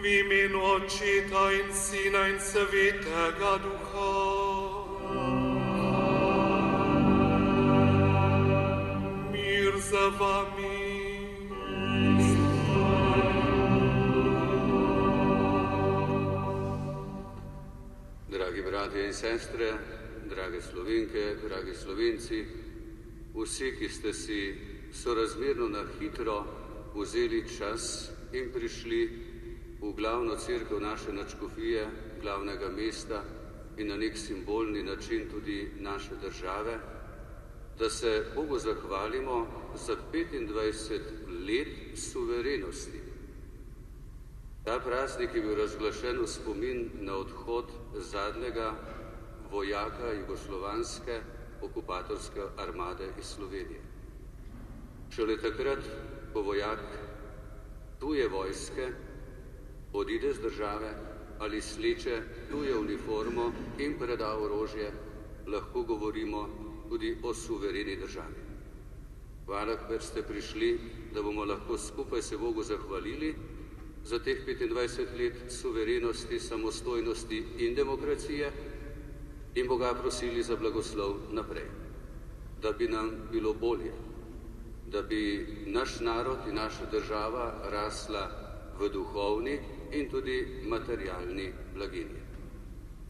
V imenu Očeta in Sina in Svetega Duha. Mir za vami. Dragi bratje in sestre, drage Slovenke, dragi Slovenci, vsi, ki ste si sorazmerno na hitro vzeli čas in prišli v glavno cerkev naše nadškofije, glavnega mesta in na nek simbolni način tudi naše države, da se Bogu zahvalimo za 25 let suverenosti. Ta praznik je bil razglašen v spomin na odhod zadnjega vojaka jugoslovanske okupatorske armade iz Slovenije. Šele takrat, ko vojak tuje vojske odide z države ali sleče tuje uniformo in preda orožje, lahko govorimo tudi o suvereni državi. Hvala, ker ste prišli, da bomo lahko skupaj se Bogu zahvalili za teh 25 let suverenosti, samostojnosti in demokracije in Boga prosili za blagoslov naprej, da bi nam bilo bolje, da bi naš narod in naša država rasla v duhovni in tudi materialni blaginji.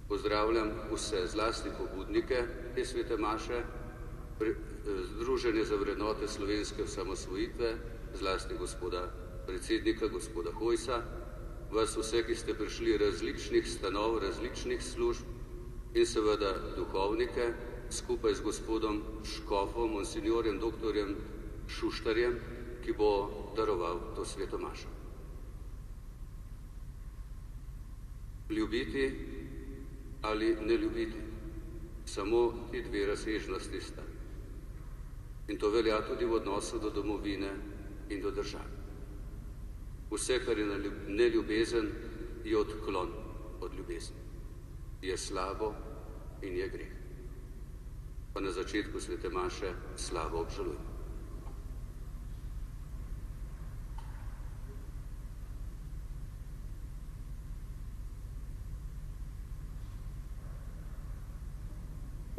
Pozdravljam vse, zlasti pobudnike te svete maše, Združenje za vrednote slovenske osamosvojitve, zlasti gospoda predsednika, gospoda Hojsa, vas vse, ki ste prišli različnih stanov, različnih služb in seveda duhovnike, skupaj z gospodom škofom, monsinjorjem, doktorjem Šuštarjem, ki bo daroval to sveto mašo. Ljubiti ali ne ljubiti, samo ti dve razsežnosti sta. In to velja tudi v odnosu do domovine in do države. Vse, kar je neljubezen, je odklon od ljubezni. Je slabo in je greh. Pa na začetku svete maše slavo obžalujemo.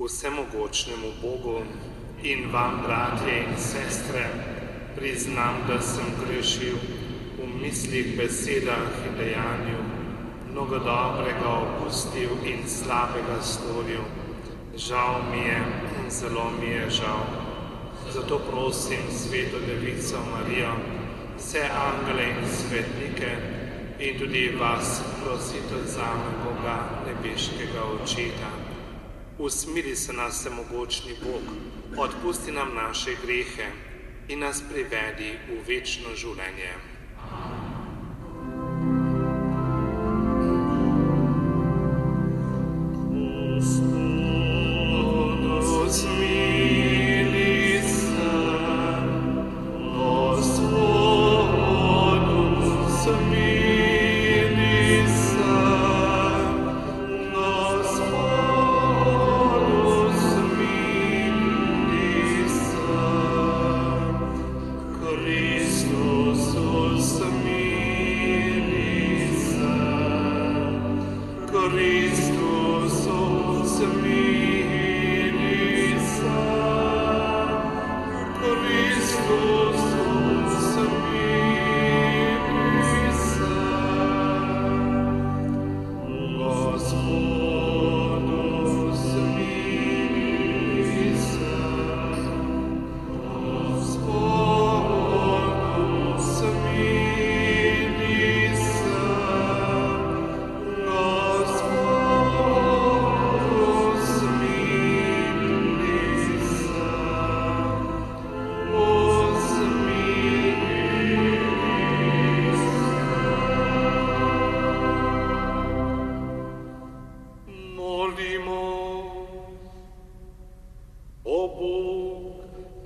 Vsemogočnemu Bogu in vam, bratje in sestre, priznam, da sem grešil v mislih, besedah in dejanju, mnogo dobrega opustil in slabega storil. Žal mi je, zelo mi je žal. Zato prosim Sveto Devico Marijo, vse angele in svetnike in tudi vas prosite zame, Boga nebeškega Očeta. Usmili se nas vsemogočni Bog, odpusti nam naše grehe in nas privedi v večno življenje.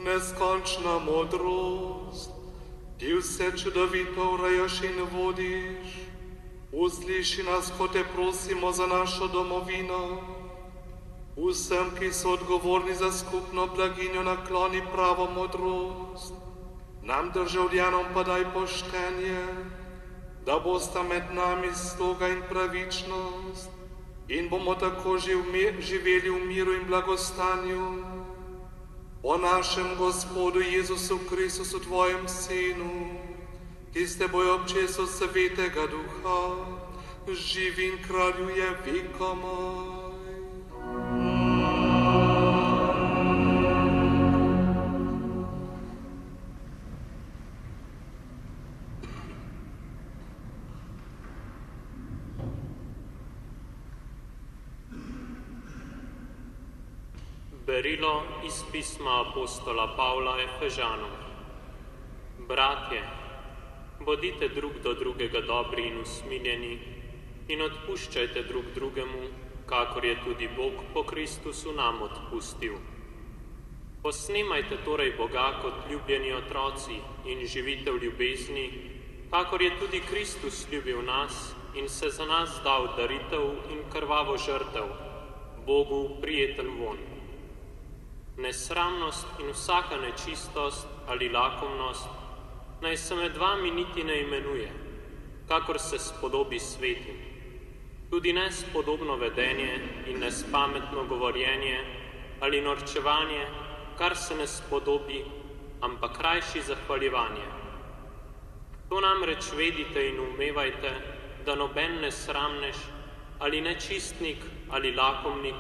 Neskončna modrost, ti vse čudovito urejaš in vodiš, usliši nas, ko te prosimo za našo domovino. Vsem, ki so odgovorni za skupno blaginjo, nakloni pravo modrost, nam državljanom pa daj poštenje, da bosta med nami sloga in pravičnost in bomo tako živeli v miru in blagostanju. Po našem Gospodu Jezusu Kristusu, tvojem Sinu, ki s teboj občeso Svetega Duha, živi in kraljuje vekomaj. Berilo iz pisma apostola Pavla Efežanom. Bratje, bodite drug do drugega dobri in usmiljeni in odpuščajte drug drugemu, kakor je tudi Bog po Kristusu nam odpustil. Posnemajte torej Boga kot ljubljeni otroci in živite v ljubezni, kakor je tudi Kristus ljubil nas in se za nas dal daritev in krvavo žrtev, Bogu prijeten von. Nesramnost in vsaka nečistost ali lakomnost naj se med vami niti ne imenuje, kakor se spodobi svetim. Tudi nespodobno vedenje in nespametno govorjenje ali norčevanje, kar se ne spodobi, ampak rajši zahvaljevanje. To namreč vedite in umevajte, da noben nesramnež ali nečistnik ali lakomnik,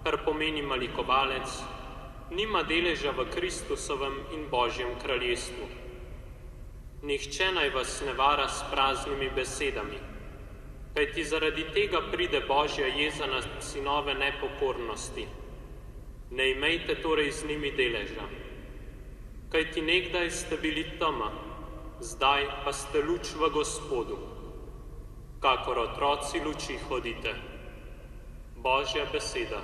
kar pomeni malikovalec, nima deleža v Kristusovem in Božjem kraljestvu. Nihče naj vas ne vara s praznimi besedami, kajti zaradi tega pride Božja jeza na sinove nepokornosti. Ne imejte torej z njimi deleža. Kajti nekdaj ste bili tema, zdaj pa ste luč v Gospodu. Kakor otroci luči hodite. Božja beseda.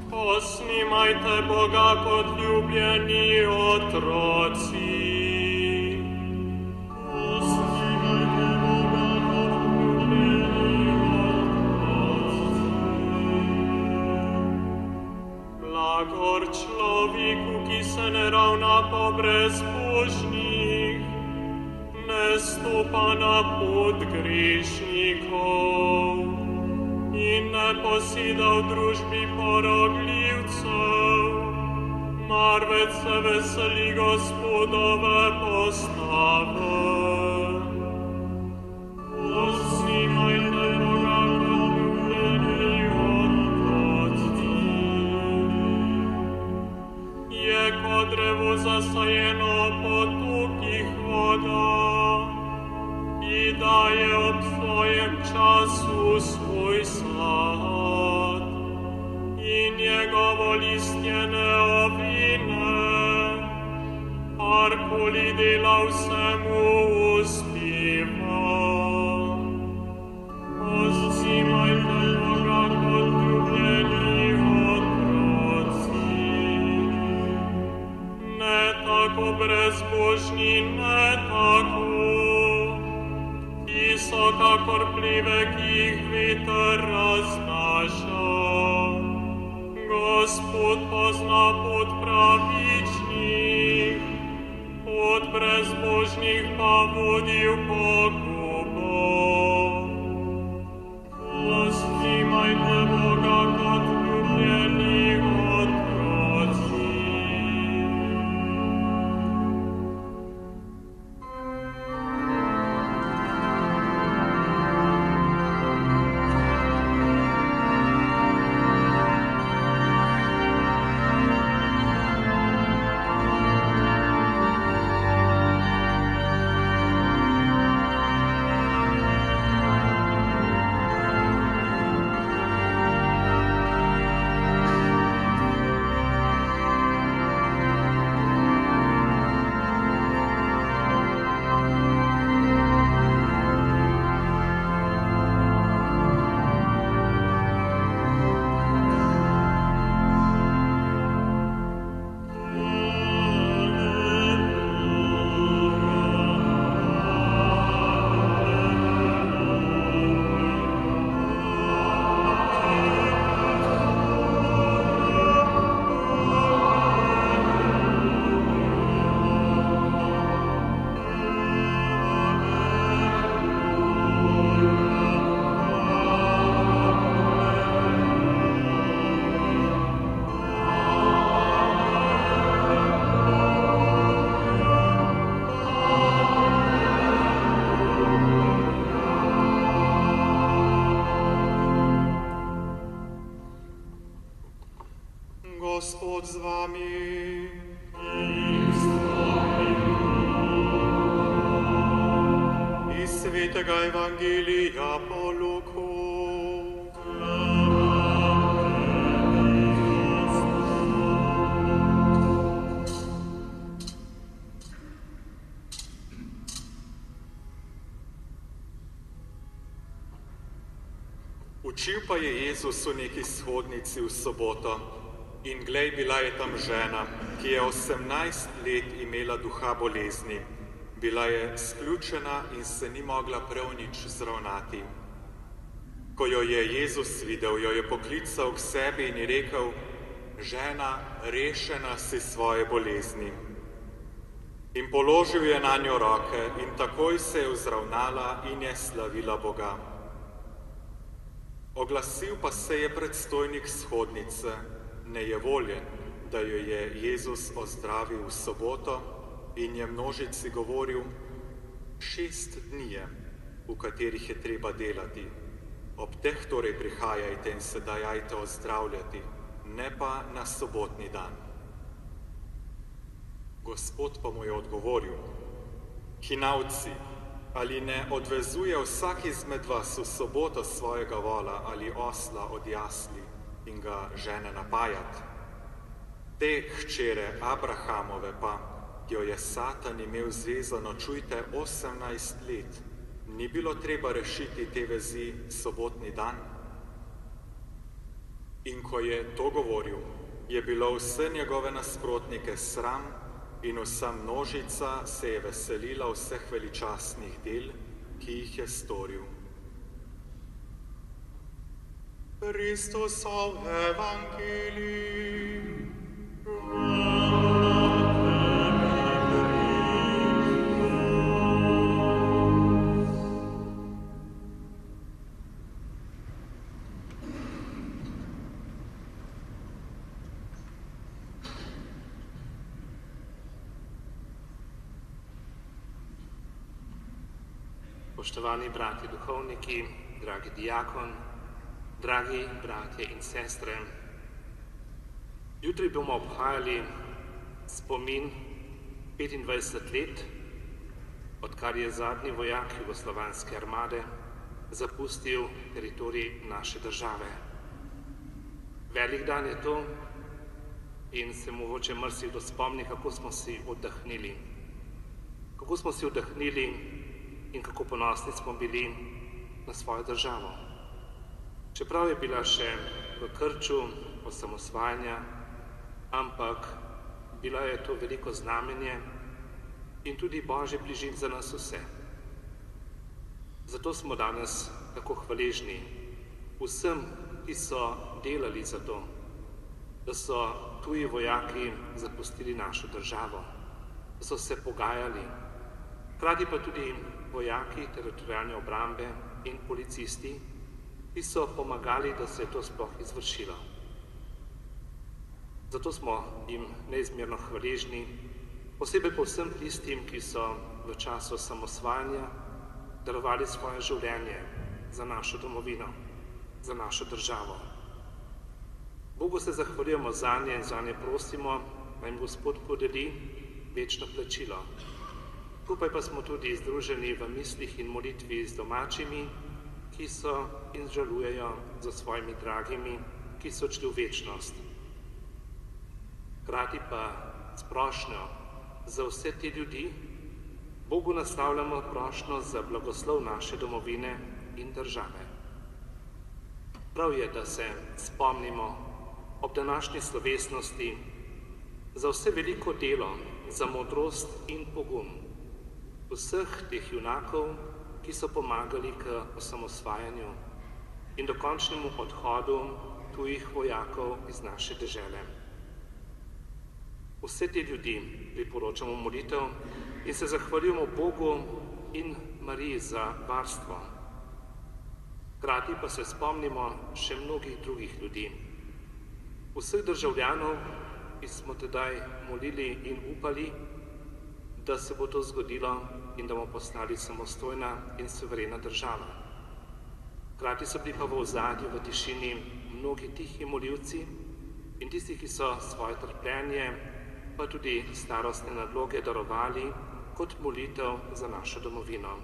Posnemajte Boga kot ljubljeni otroci. Posnemajte Boga kot ljubljeni otroci. Blagor človeku, ki se ne ravna po brezbožnih, ne stopa na pot grešnikov in ne poseda v družbi porogljivcev, marveč se veseli Gospodove postave. Posnemajte Boga kot ljubljeni otroci. Je kot drevo zasajeno po tokih vodah, ki daje ob svojem času svoj sad, in njegovo listje ne ovine, karkoli dela vsemu uspeva. Posnemajte Boga kot ljubljeni otroci. Ne tako brezbožni, ne tako, ki so kakor plive, ki jih veter raznaša. Gospod pozna pot pravičnih, pot brezbožnih pa vodi v pogubo. Posnemajte Boga kot ljubljeni otroci. Gospod z vami. Iz svetega evangelija po Luku. Učil pa je Jezus v neki shodnici v soboto in glej, bila je tam žena, ki je 18 let imela duha bolezni. Bila je sključena in se ni mogla prav nič zravnati. Ko jo je Jezus videl, jo je poklical k sebi in ji rekel: žena, rešena si svoje bolezni. In položil je na njo roke in takoj se je vzravnala in je slavila Boga. Oglasil pa se je predstojnik shodnice, nejevoljen, da jo je Jezus ozdravil v soboto, in je množici govoril: 6 dni je, v katerih je treba delati. Ob teh torej prihajajte in se dajajte ozdravljati, ne pa na sobotni dan. Gospod pa mu je odgovoril: hinavci, ali ne odvezuje vsak izmed vas v soboto svojega vola ali osla od jasli in ga žene napajat? Te hčere Abrahamove pa, ki jo je Satan imel zvezano, čujte, 18 let, ni bilo treba rešiti te vezi sobotni dan? In ko je to govoril, je bilo vse njegove nasprotnike sram in vsa množica se je veselila vseh veličastnih del, ki jih je storil. Kristusov evangelij. Spoštovani bratje duhovniki, dragi diakon, dragi bratje in sestre, jutri bomo obhajali spomin 25 let, odkar je zadnji vojak jugoslovanske armade zapustil teritorij naše države. Velik dan je to in se mogoče marsikdo spomni, kako smo si oddahnili. Kako smo si oddahnili in kako ponosni smo bili na svojo državo. Čeprav je bila še v krču osamosvajanja, ampak bila je to veliko znamenje in tudi Božji bližin za nas vse. Zato smo danes tako hvaležni vsem, ki so delali za to, da so tuji vojaki zapustili našo državo, da so se pogajali, hkrati pa tudi vojaki teritorialne obrambe in policisti, ki so pomagali, da se je to sploh izvršilo. Zato smo jim neizmerno hvaležni, posebej pa vsem tistim, ki so v času osamosvajanja darovali svoje življenje za našo domovino, za našo državo. Bogu se zahvaljujemo zanje in zanje prosimo, da jim Gospod podeli večno plačilo. Skupaj pa smo tudi združeni v mislih in molitvi z domačimi, ki so in žalujejo za svojimi dragimi, ki so odšli v večnost. Hkrati pa s prošnjo za vse te ljudi Bogu naslavljamo prošnjo za blagoslov naše domovine in države. Prav je, da se spomnimo ob današnji slovesnosti za vse veliko delo, za modrost in pogum vseh teh junakov, ki so pomagali k osamosvajanju in dokončnemu odhodu tujih vojakov iz naše dežele. Vse te ljudi priporočamo molitev in se zahvaljujemo Bogu in Mariji za varstvo. Hkrati pa se spomnimo še mnogih drugih ljudi, vseh državljanov, ki smo tedaj molili in upali, da se bo to zgodilo in da bomo postali samostojna in suverena država. Hkrati so bili pa v ozadju, v tišini mnogi tihi molivci, in tisti, ki so svoje trpljenje, pa tudi starostne nadloge darovali kot molitev za našo domovino.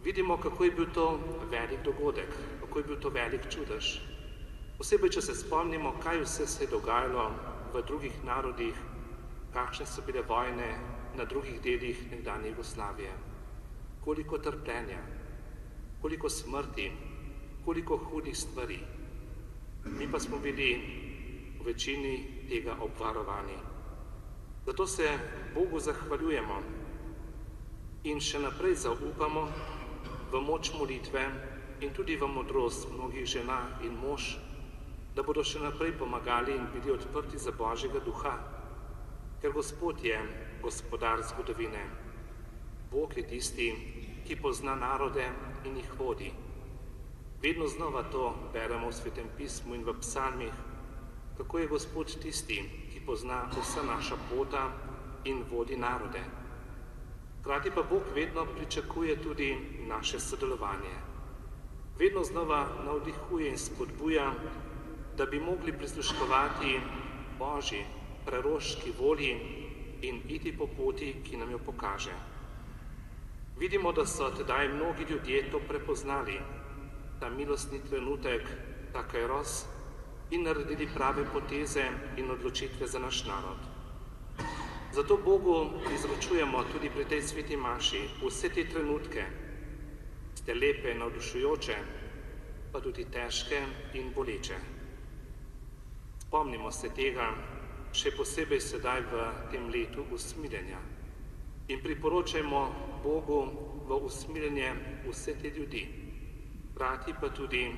Vidimo, kako je bil to velik dogodek, kako je bil to velik čudež. Posebej, če se spomnimo, kaj vse se je dogajalo v drugih narodih, kakšne so bile vojne na drugih delih nekdanje Jugoslavije. Koliko trpljenja, koliko smrti, koliko hudih stvari. Mi pa smo bili v večini tega obvarovani. Zato se Bogu zahvaljujemo in še naprej zaupamo v moč molitve in tudi v modrost mnogih žena in mož, da bodo še naprej pomagali in bili odprti za Božjega duha, ker Gospod je gospodar zgodovine. Bog je tisti, ki pozna narode in jih vodi. Vedno znova to beremo v Svetem pismu in v psalmih, kako je Gospod tisti, ki pozna vsa naša pota in vodi narode. Hkrati pa Bog vedno pričakuje tudi naše sodelovanje. Vedno znova navdihuje in spodbuja, da bi mogli prisluškovati Božji preroški volji in iti po poti, ki nam jo pokaže. Vidimo, da so tedaj mnogi ljudje to prepoznali, ta milostni trenutek, ta kairos, in naredili prave poteze in odločitve za naš narod. Zato Bogu izročujemo tudi pri tej sveti maši vse te trenutke, ste lepe, navdušujoče, pa tudi težke in boleče. Spomnimo se tega, še posebej sedaj v tem letu usmiljenja in priporočajmo Bogu v usmiljenje vse te ljudi, hkrati pa tudi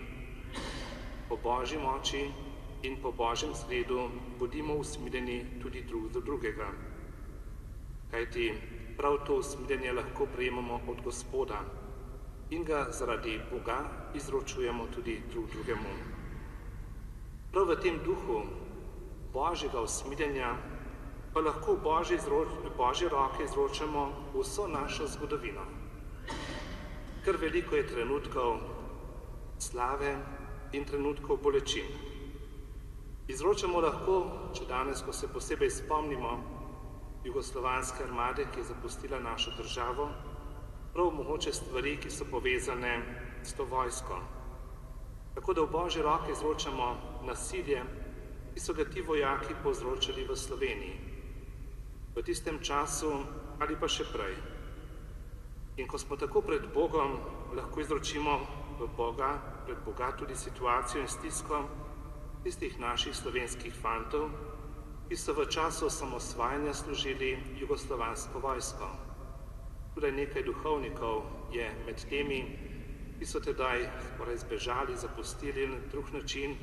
po Božji moči in po Božjem zgledu bodimo usmiljeni tudi drug do drugega. Kajti prav to usmiljenje lahko prejemamo od Gospoda in ga zaradi Boga izročujemo tudi drug drugemu. Prav v tem duhu Božjega usmiljenja pa lahko v Božje roke izročamo vso našo zgodovino. Kar veliko je trenutkov slave in trenutkov bolečin. Izročamo lahko, če danes, ko se posebej spomnimo jugoslovanske armade, ki je zapustila našo državo, prav mogoče stvari, ki so povezane s to vojsko. Tako da v Božje roke izročamo nasilje, ki so ga ti vojaki povzročali v Sloveniji, v tistem času ali pa še prej. In ko smo tako pred Bogom, lahko izročimo pred Boga tudi situacijo in stisko tistih naših slovenskih fantov, ki so v času osamosvajanja služili jugoslovansko vojsko. Tudi nekaj duhovnikov je med temi, ki so tedaj skoraj zbežali, zapustili na drug način,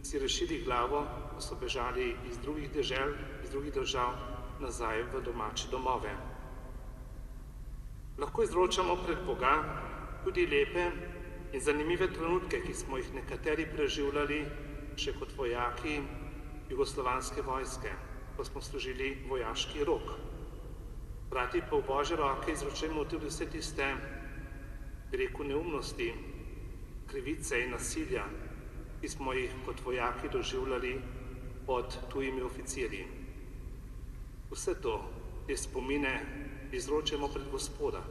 si rešili glavo, ko so bežali iz drugih dežel, iz drugih držav, nazaj v domače domove. Lahko izročamo pred Boga tudi lepe in zanimive trenutke, ki smo jih nekateri preživljali še kot vojaki jugoslovanske vojske, ko smo služili vojaški rok. Hkrati pa v Božje roke izročimo tudi vse tiste, bi rekel, neumnosti, krivice in nasilja, ki smo jih kot vojaki doživljali pod tujimi oficirji. Vse to, te spomine, izročimo pred Gospoda.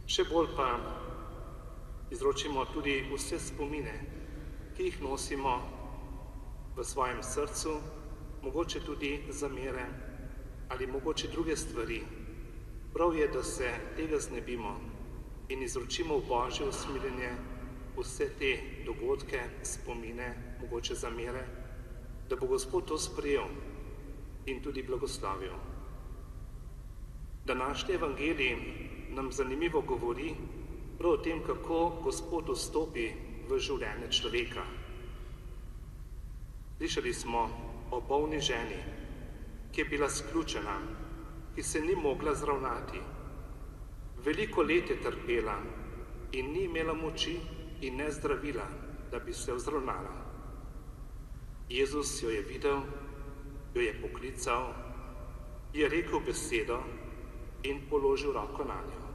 Še bolj pa izročimo tudi vse spomine, ki jih nosimo v svojem srcu, mogoče tudi zamere ali mogoče druge stvari. Prav je, da se tega znebimo in izročimo v Božje usmiljenje vse te dogodke, spomine, mogoče zamere, da bo Gospod to sprejel in tudi blagoslavil. Današnji evangelij nam zanimivo govori prav o tem, kako Gospod vstopi v življenje človeka. Slišali smo o bolni ženi, ki je bila sključena, ki se ni mogla zravnati. Veliko let je trpela in ni imela moči in ne zdravila, da bi se vzravnala. Jezus jo je videl, jo je poklical, je rekel besedo in položil roko na njo.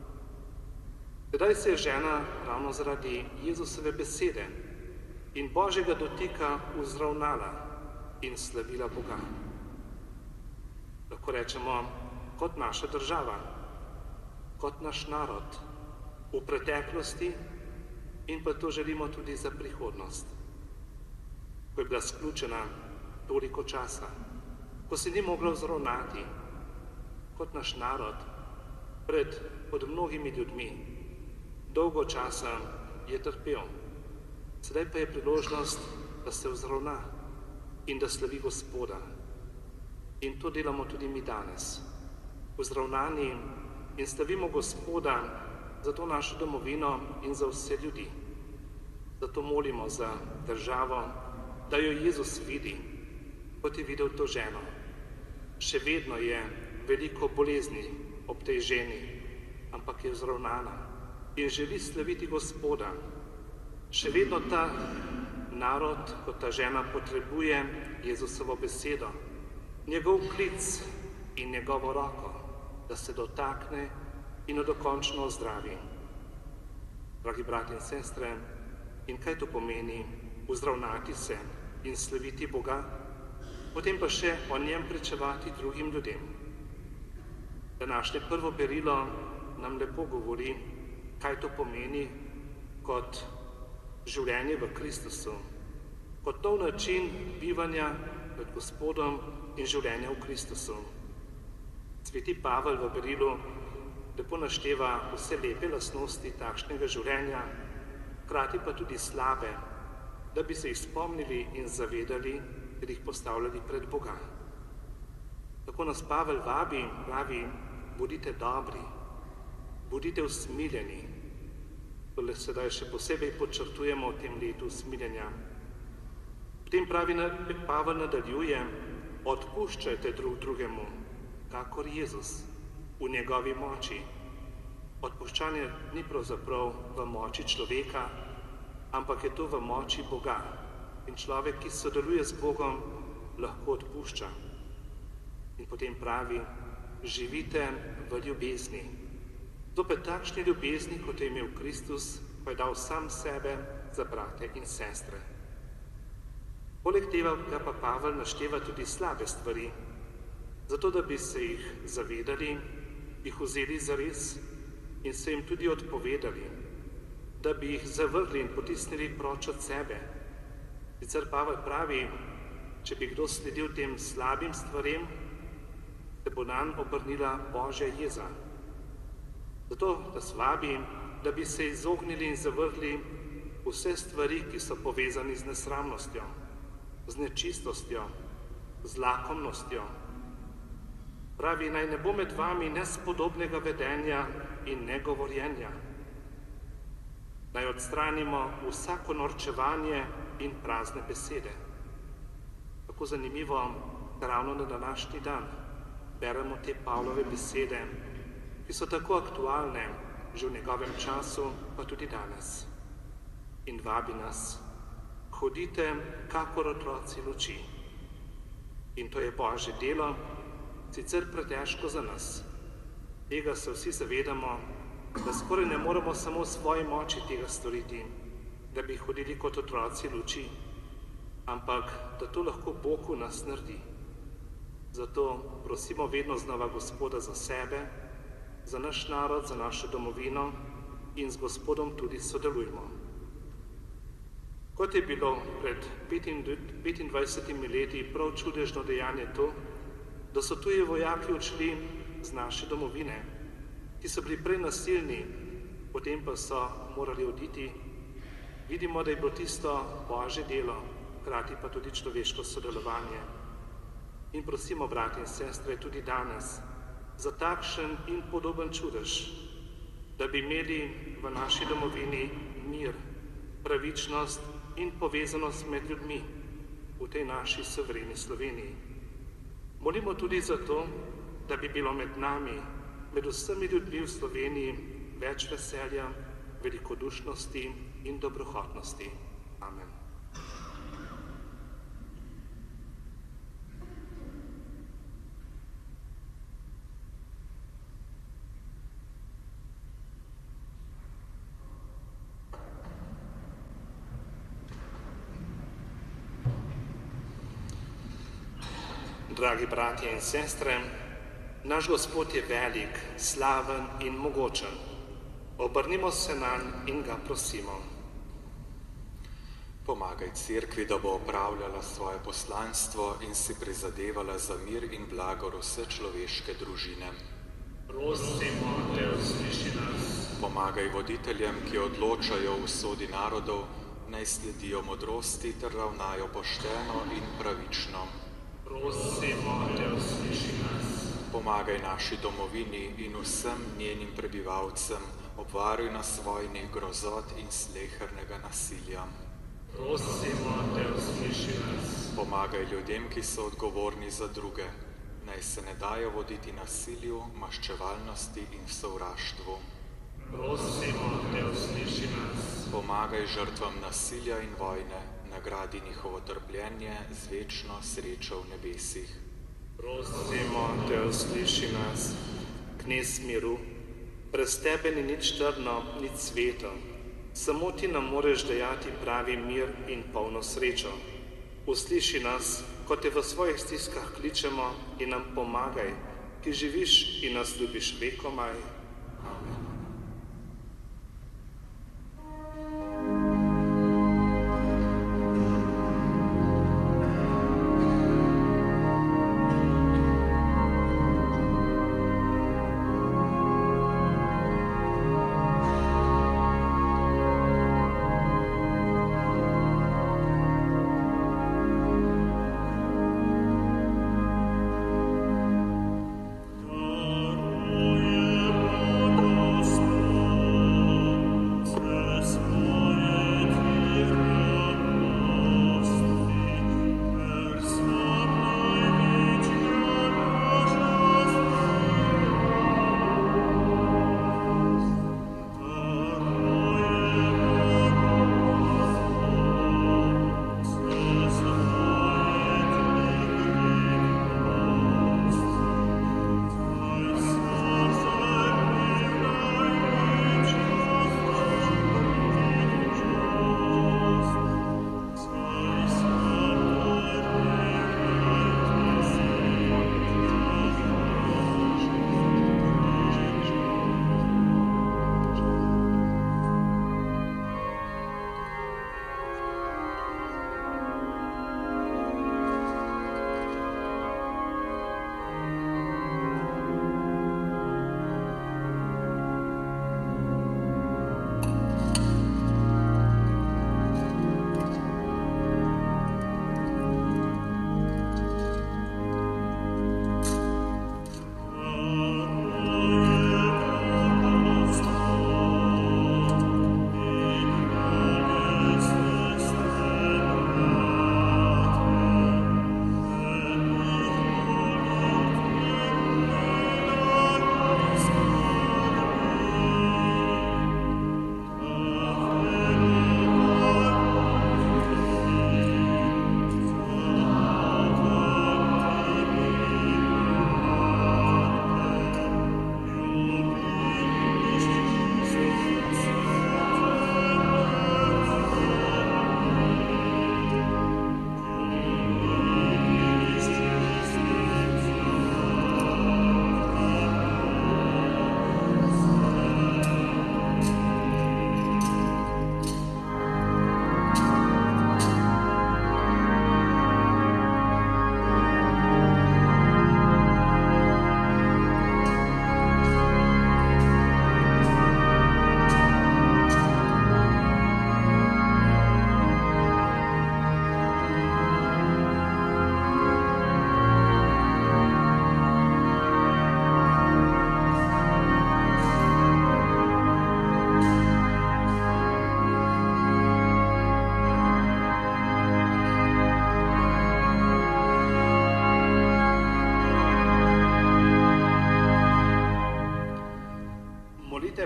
Tedaj se je žena ravno zaradi Jezusove besede in Božjega dotika vzravnala in slavila Boga. Lahko rečemo, kot naša država, kot naš narod v preteklosti in pa to želimo tudi za prihodnost. Ko je bila sključena toliko časa, ko se ni mogla vzravnati kot naš narod pod mnogimi ljudmi, dolgo časa je trpel. Sedaj pa je priložnost, da se vzravna in da slavi Gospoda. In to delamo tudi mi danes. Vzravnani in slavimo Gospoda za to našo domovino in za vse ljudi. Zato molimo za državo, da jo Jezus vidi, kot je videl to ženo. Še vedno je veliko bolezni ob tej ženi, ampak je vzravnana in želi slaviti Gospoda. Še vedno ta narod, kot ta žena, potrebuje Jezusovo besedo, njegov klic in njegovo roko, da se dotakne in dokončno ozdravi. Dragi brati in sestre, in kaj to pomeni vzravnati se in slaviti Boga, potem pa še o njem pričevati drugim ljudem. Današnje prvo berilo nam lepo govori, kaj to pomeni kot življenje v Kristusu, kot nov način bivanja pred Gospodom in življenja v Kristusu. Sveti Pavel v berilu lepo našteva vse lepe lastnosti takšnega življenja, hkrati pa tudi slabe, da bi se jih spomnili in zavedali ter jih postavljali pred Boga. Tako nas Pavel vabi, pravi, bodite dobri, bodite usmiljeni. Tole sedaj še posebej podčrtujemo v tem letu usmiljenja. Potem pravi Pavel nadaljuje, odpuščajte drug drugemu, kakor Jezus, v njegovi moči. Odpuščanje ni pravzaprav v moči človeka, ampak je to v moči Boga. In človek, ki sodeluje z Bogom, lahko odpušča. In potem pravi, živite v ljubezni. Zopet takšni ljubezni, kot je imel Kristus, ko je dal sam sebe za brate in sestre. Poleg tega pa Pavel našteva tudi slabe stvari, zato da bi se jih zavedali, jih vzeli zares in se jim tudi odpovedali, da bi jih zavrgli in potisnili proč od sebe. Sicer Pavel pravi, če bi kdo sledil tem slabim stvarem, se bo nanj obrnila Božja jeza. Zato vas vabim, da bi se izognili in zavrgli vse stvari, ki so povezani z nesramnostjo, z nečistostjo, z lakomnostjo. Pravi, naj ne bo med vami nespodobnega vedenja in negovorjenja. Naj odstranimo vsako norčevanje in prazne besede. Tako zanimivo, da ravno na današnji dan beremo te Pavlove besede, ki so tako aktualne že v njegovem času, pa tudi danes. In vabi nas, hodite kakor otroci luči. In to je Božje delo, sicer pretežko za nas. Tega se vsi zavedamo, da skoraj ne moremo samo v svoji moči tega storiti, da bi hodili kot otroci luči, ampak da to lahko Bog v nas naredi. Zato prosimo vedno znova Gospoda za sebe, za naš narod, za našo domovino in z Gospodom tudi sodelujmo. Kot je bilo pred 25 leti prav čudežno dejanje to, da so tuji vojaki odšli z naše domovine, ki so bili prej nasilni, potem pa so morali oditi. Vidimo, da je bilo tisto Božje delo, hkrati pa tudi človeško sodelovanje. In prosimo, brati in sestre, tudi danes, za takšen in podoben čudež, da bi imeli v naši domovini mir, pravičnost in povezanost med ljudmi v tej naši suvereni Sloveniji. Molimo tudi za to, da bi bilo med nami, med vsemi ljudmi v Sloveniji, več veselja, velikodušnosti in dobrohotnosti. Amen. Dragi bratje in sestre, naš Gospod je velik, slaven in mogočen. Obrnimo se nanj in ga prosimo. Pomagaj cerkvi, da bo opravljala svoje poslanstvo in si prizadevala za mir in blagor vse človeške družine. Prosimo te, usliši nas. Pomagaj voditeljem, ki odločajo o usodi narodov, naj sledijo modrosti ter ravnajo pošteno in pravično. Prosimo te, usliši nas. Pomagaj naši domovini in vsem njenim prebivalcem, obvaruj nas vojnih grozot in slehernega nasilja. Prosimo te, usliši nas. Pomagaj ljudem, ki so odgovorni za druge, naj se ne dajo voditi nasilju, maščevalnosti in sovraštvu. Prosimo te, usliši nas. Pomagaj žrtvam nasilja in vojne, nagradi njihovo trpljenje z večno srečo v nebesih. Prosimo te, usliši nas. Knez miru, brez tebe ni nič trdno, nič sveto. Samo ti nam moreš dajati pravi mir in polno srečo. Usliši nas, ko te v svojih stiskah kličemo in nam pomagaj, ki živiš in nas ljubiš vekomaj. Amen.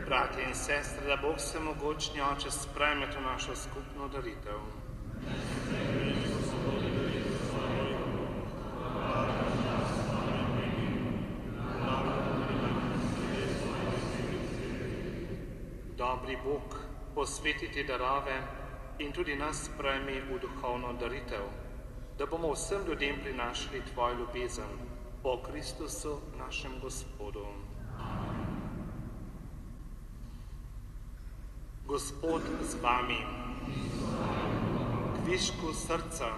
Bratje in sestre, da Bog Vsemogočni Oče sprejme to našo skupno daritev. Dobri Bog, posveti ti darove in tudi nas sprejmi v duhovno daritev. da bomo vsem ljudem prinašali tvojo ljubezen po Kristusu našem Gospodu. Gospod z vami, kvišku srca,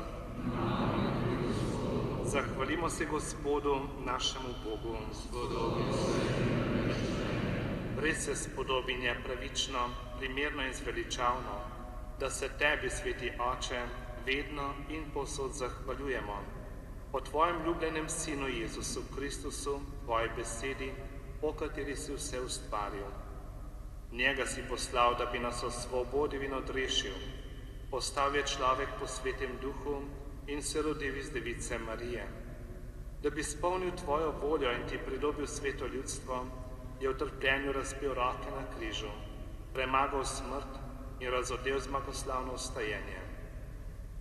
zahvalimo se Gospodu našemu Bogu. Res se spodobin je pravično, primerno in zveličavno, da se tebi, sveti Oče, vedno in povsod zahvaljujemo. Po tvojem ljubljenem Sinu Jezusu Kristusu, tvoji besedi, po kateri si vse ustvaril. Njega si poslal, da bi nas osvobodil in odrešil. Postal je človek po svetem duhu in se rodil iz device Marije. Da bi spolnil tvojo voljo in ti pridobil sveto ljudstvo, je v trpljenju razbil roke na križu, premagal smrt in razodel zmagoslavno vstajenje.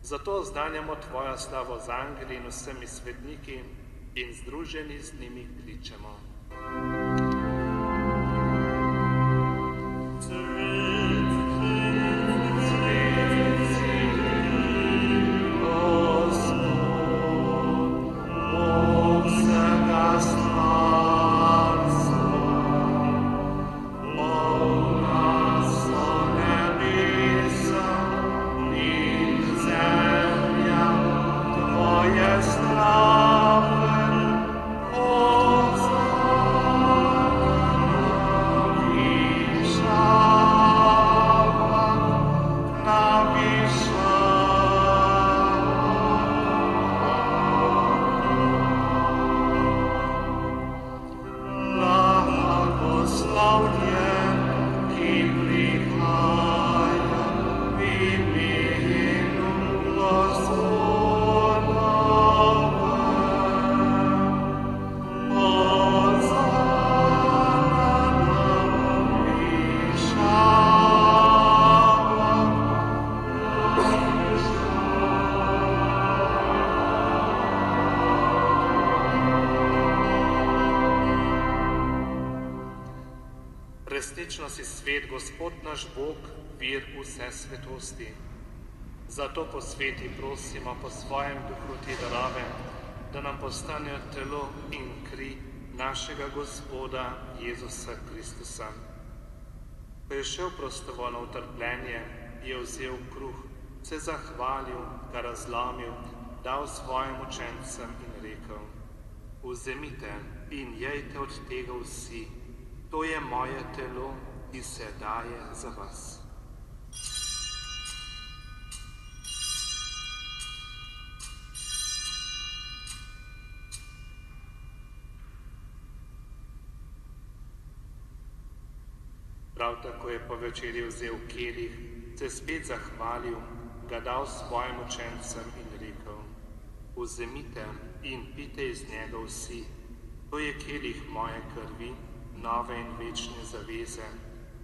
Zato zdanjamo tvojo slavo z angeli in vsemi svetniki in združeni z njimi kličemo. Resnično si svet, Gospod naš Bog, vir vse svetosti. Zato po sveti prosimo po svojem duhu ti darove, da nam postanejo telo in kri našega Gospoda Jezusa Kristusa. Ko je šel prostovoljno v trpljenje, je vzel kruh, se zahvalil, ga razlomil, dal svojim učencem in rekel: Vzemite in jejte od tega vsi, to je moje telo, ki se daje za vas. Prav tako je po večerji vzel kelih, se spet zahvalil, ga dal svojim učencem in rekel: Vzemite in pite iz njega vsi, to je kelih moje krvi, nove in večne zaveze,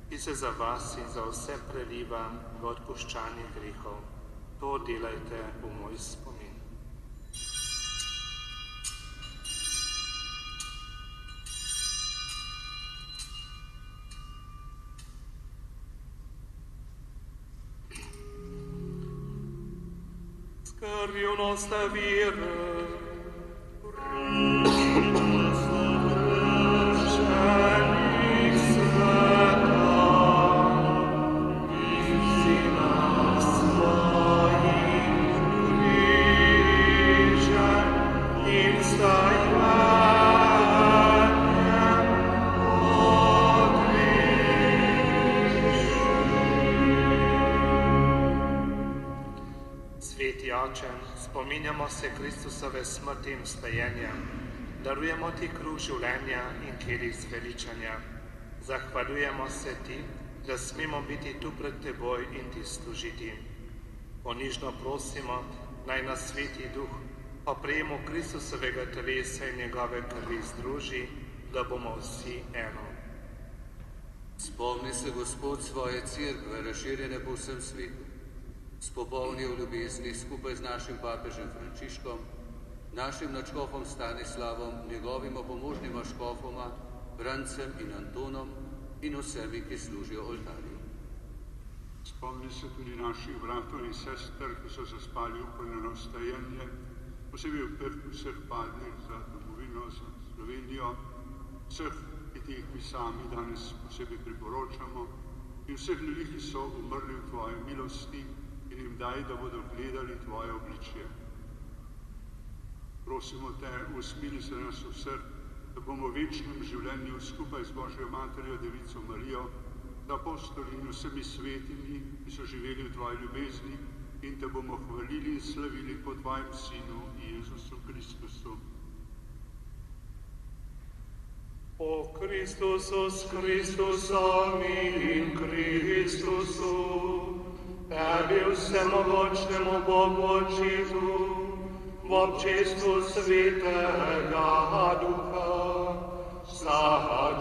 ki se za vas in za vse preliva v odpuščanje grehov. To delajte v moj spomin. S krvjo nostra vere, spominjamo se Kristusove smrti in vstajenja, darujemo ti kruh življenja in kelih zveličanja. Zahvaljujemo se ti, da smemo biti tu pred teboj in ti služiti. Ponižno prosimo, naj nas sveti duh po prejemu Kristusovega telesa in njegove krvi združi, da bomo vsi eno. Spomni se, Gospod, svoje cerkve, razširjene po vsem svetu. Spopolni v ljubezni skupaj z našim papežem Frančiškom, našim nadškofom Stanislavom, njegovima pomožnima škofoma, Brancem in Antonom in vsemi, ki služijo oltarju. Spomni se tudi naših bratov in sester, ki so zaspali v ponovno vstajenje, posebej vseh padlih za domovino, za Slovenijo, vseh, ki jih mi sami danes posebej priporočamo, in vseh ljudi, ki so umrli v tvoji milosti, in jim daj, da bodo gledali tvoje obličje. Prosimo te, usmili se nas vseh, da bomo v večnem življenju skupaj z Božjo Materjo, Devico Marijo, z apostoli in vsemi svetimi, ki so živeli v tvoji ljubezni, in te bomo hvalili in slavili po tvojem Sinu, Jezusu Kristusu. O Kristusu, s Kristusom in Kristusu, tebi vsemogočnemu Bogu Očetu, v občestvu Svetega Duha, vsa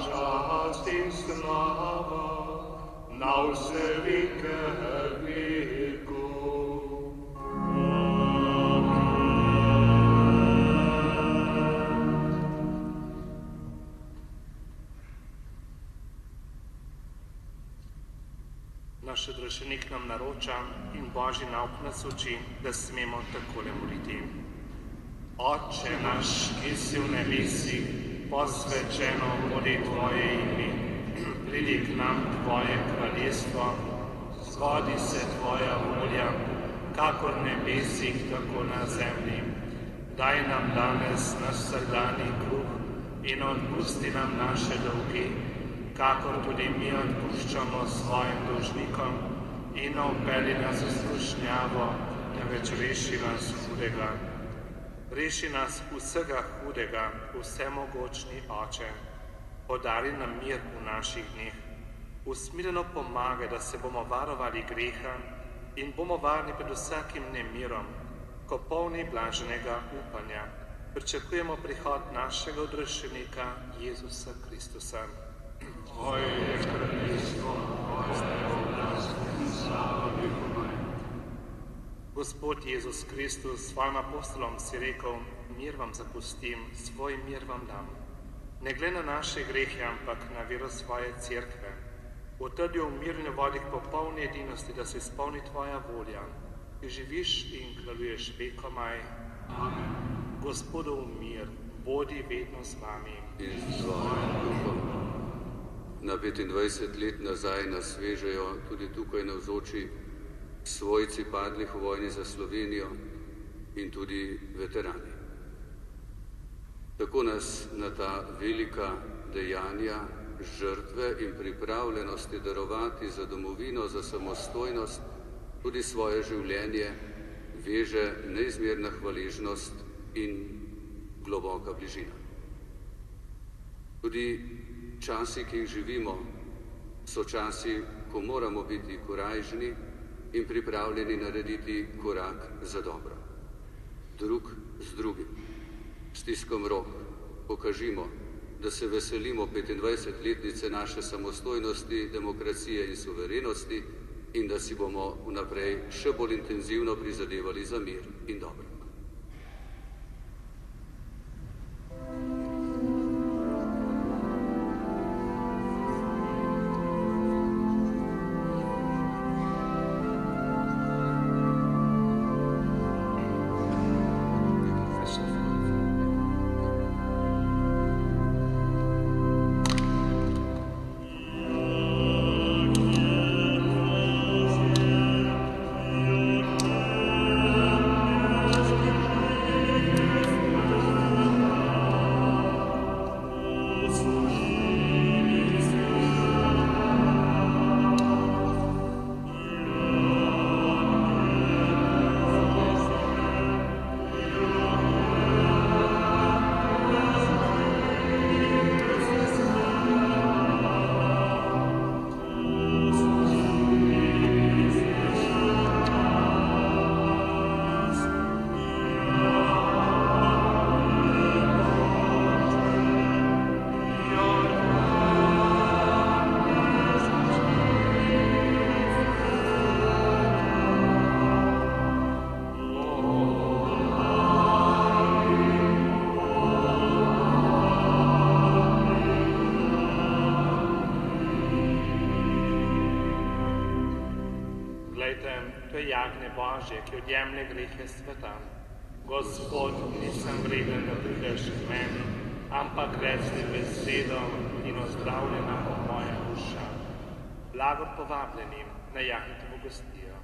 čast in slava, na vse veke vekov. Naš odrešenik nam naroča in Božji nauk nas uči, da smemo takole moliti. Oče naš, ki si v nebesih, posvečeno bodi tvoje ime. Pridi k nam tvoje kraljestvo, zgodi se tvoja volja, kakor v nebesih, tako na zemlji. Daj nam danes naš vsakdanji kruh in odpusti nam naše dolgi, kakor tudi mi odpuščamo svojim dolžnikom, in ne vpelji nas v skušnjavo, temveč reši nas hudega. Reši nas vsega hudega, vsemogočni Oče. Podari nam mir v naših dneh. Usmirjeno pomagaj, da se bomo varovali greha in bomo varni pred vsakim nemirom, ko polni blaženega upanja pričakujemo prihod našega odrešenika Jezusa Kristusa. Tvoje je kraljestvo, tvoje je oblast in slava vekomaj. Gospod Jezus Kristus, svojim apostolom si rekel, mir vam zapustim, svoj mir vam dam. Ne glede na naše grehe, ampak na vero svoje cerkve. Utrdi v mirni vodi k popolni edinosti, da se izpolni tvoja volja, ki živiš in kraljuješ vekomaj. Amen. Gospodov mir, bodi vedno z vami. In s svojim duhom. Na 25 let nazaj nas vežejo tudi tukaj navzoči svojci padlih v vojni za Slovenijo in tudi veterani. Tako nas na ta velika dejanja, žrtve in pripravljenosti darovati za domovino, za samostojnost, tudi svoje življenje, veže neizmerna hvaležnost in globoka bližina. Tudi časi, ki jih živimo, so časi, ko moramo biti korajžni in pripravljeni narediti korak za dobro. Drug z drugim. Stiskom rok pokažimo, da se veselimo 25-letnice naše samostojnosti, demokracije in suverenosti in da si bomo vnaprej še bolj intenzivno prizadevali za mir in dobro. To je jagnje Božje, ki odjemlje grehe sveta. Gospod, nisem vreden, da prideš k meni, ampak reci besedo in ozdravljena bo moja duša. Blagor povabljenim, naj Jahvetovo gostijo.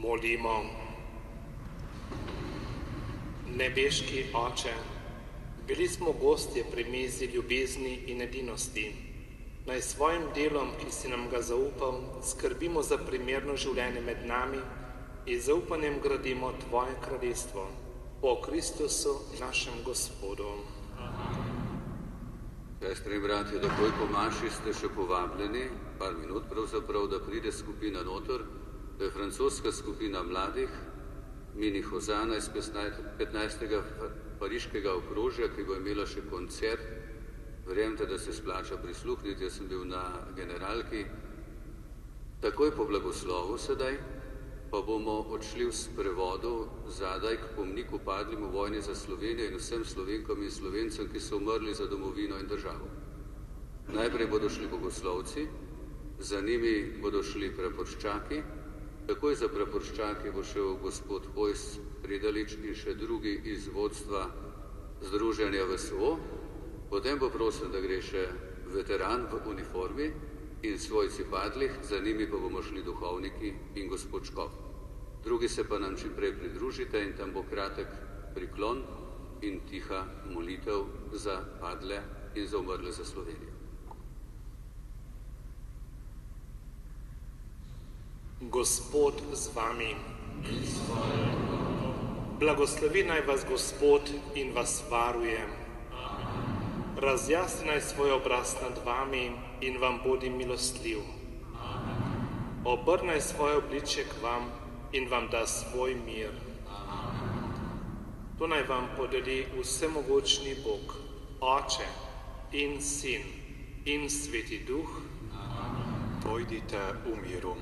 Molimo. Nebeški Oče, bili smo gostje pri mizi ljubezni in edinosti. Naj s svojim delom, ki si nam ga zaupal, skrbimo za primerno življenje med nami in zaupanjem gradimo Tvoje kraljestvo. Po Kristusu, našem Gospodu. Sestre in bratje, takoj po maši ste še povabljeni, par minut pravzaprav, da pride skupina noter. To je francoska skupina mladih, Mini Hozana iz 15. pariškega okrožja, ki bo imela še koncert. Verjemite, da se splača prisluhniti, jaz sem bil na generalki. Takoj po blagoslovu sedaj pa bomo odšli v sprevodu zadaj k pomniku padlim v vojni za Slovenijo in vsem Slovenkam in Slovencem, ki so umrli za domovino in državo. Najprej bodo šli bogoslovci, za njimi bodo šli praporščaki, takoj za praporščaki bo šel gospod Hojs Predalič in še drugi iz vodstva Združenja VSO. Potem bo prosil, da gre še veteran v uniformi in svojci padlih, za njimi pa bomo šli duhovniki in gospod Škof. Drugi se pa nam čim prej pridružite in tam bo kratek priklon in tiha molitev za padle in za umrle za Slovenijo. Gospod z vami. Blagoslovi naj vas Gospod in vas varuje. Razjasni naj svoj obraz nad vami in vam bodi milostljiv. Obrnaj svoje obličje k vam in vam da svoj mir. To naj vam podeli vsemogočni Bog, Oče in Sin in Sveti Duh. Pojdite v miru.